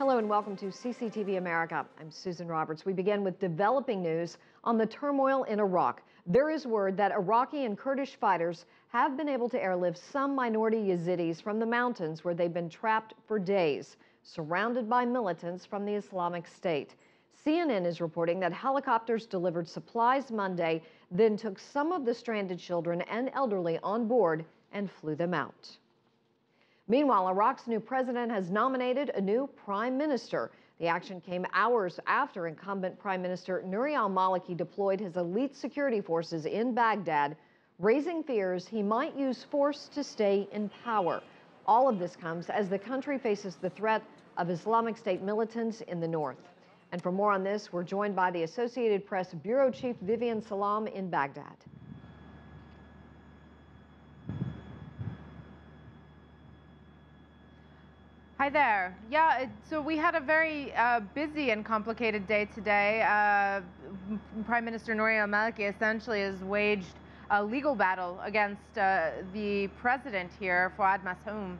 Hello and welcome to CCTV America. I'm Susan Roberts. We begin with developing news on the turmoil in Iraq. There is word that Iraqi and Kurdish fighters have been able to airlift some minority Yazidis from the mountains where they've been trapped for days, surrounded by militants from the Islamic State. CNN is reporting that helicopters delivered supplies Monday, then took some of the stranded children and elderly on board and flew them out. Meanwhile, Iraq's new president has nominated a new prime minister. The action came hours after incumbent Prime Minister Nouri al-Maliki deployed his elite security forces in Baghdad, raising fears he might use force to stay in power. All of this comes as the country faces the threat of Islamic State militants in the north. And for more on this, we're joined by the Associated Press Bureau Chief Vivian Salam in Baghdad. Hi there. Yeah, so we had a very busy and complicated day today. Prime Minister Nouri al-Maliki essentially has waged a legal battle against the president here, Fuad Mashoum.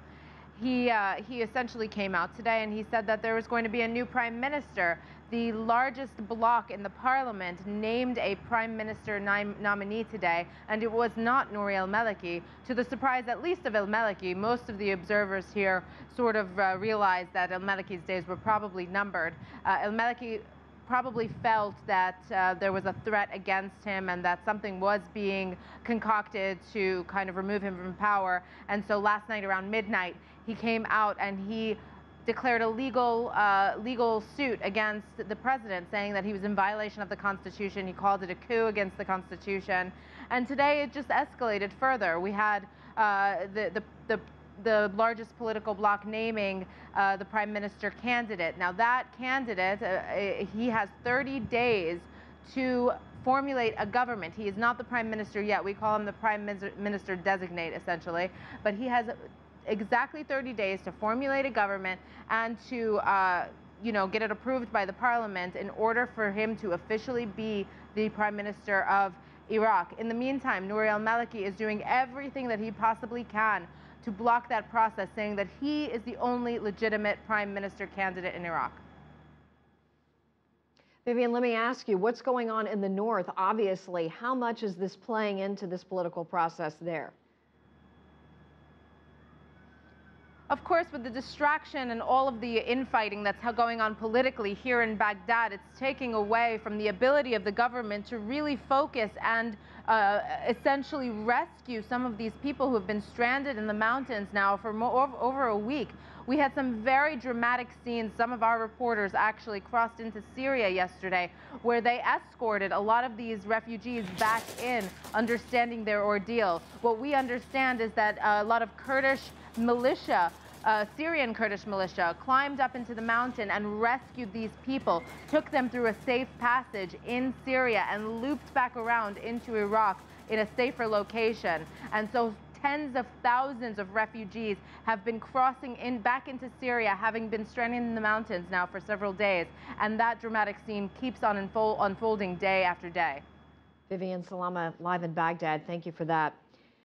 He essentially came out today and he said that there was going to be a new prime minister. The largest bloc in the parliament named a prime minister nominee today, and it was not Nouri al-Maliki. To the surprise, at least of al-Maliki, most of the observers here sort of realized that al-Maliki's days were probably numbered. Al-Maliki probably felt that there was a threat against him and that something was being concocted to kind of remove him from power. And so last night around midnight, he came out and he declared a legal suit against the president, saying that he was in violation of the Constitution. He called it a coup against the Constitution. And today it just escalated further. We had the largest political bloc naming the prime minister candidate. Now that candidate, he has 30 days to formulate a government. He is not the prime minister yet. We call him the prime minister designate, essentially. But he has exactly 30 days to formulate a government and to get it approved by the parliament in order for him to officially be the prime minister of Iraq. In the meantime, Nouri al-Maliki is doing everything that he possibly can to block that process, saying that he is the only legitimate prime minister candidate in Iraq. Vivian, let me ask you, what's going on in the north? Obviously, how much is this playing into this political process there? Of course, with the distraction and all of the infighting that's going on politically here in Baghdad, it's taking away from the ability of the government to really focus and essentially rescue some of these people who have been stranded in the mountains now for over a week. We had some very dramatic scenes. Some of our reporters actually crossed into Syria yesterday, where they escorted a lot of these refugees back in, understanding their ordeal. What we understand is that a lot of Kurdish militia, Syrian Kurdish militia, climbed up into the mountain and rescued these people, took them through a safe passage in Syria and looped back around into Iraq in a safer location. And so tens of thousands of refugees have been crossing back into Syria, having been stranded in the mountains now for several days. And that dramatic scene keeps on unfolding day after day. Vivian Salama live in Baghdad. Thank you for that.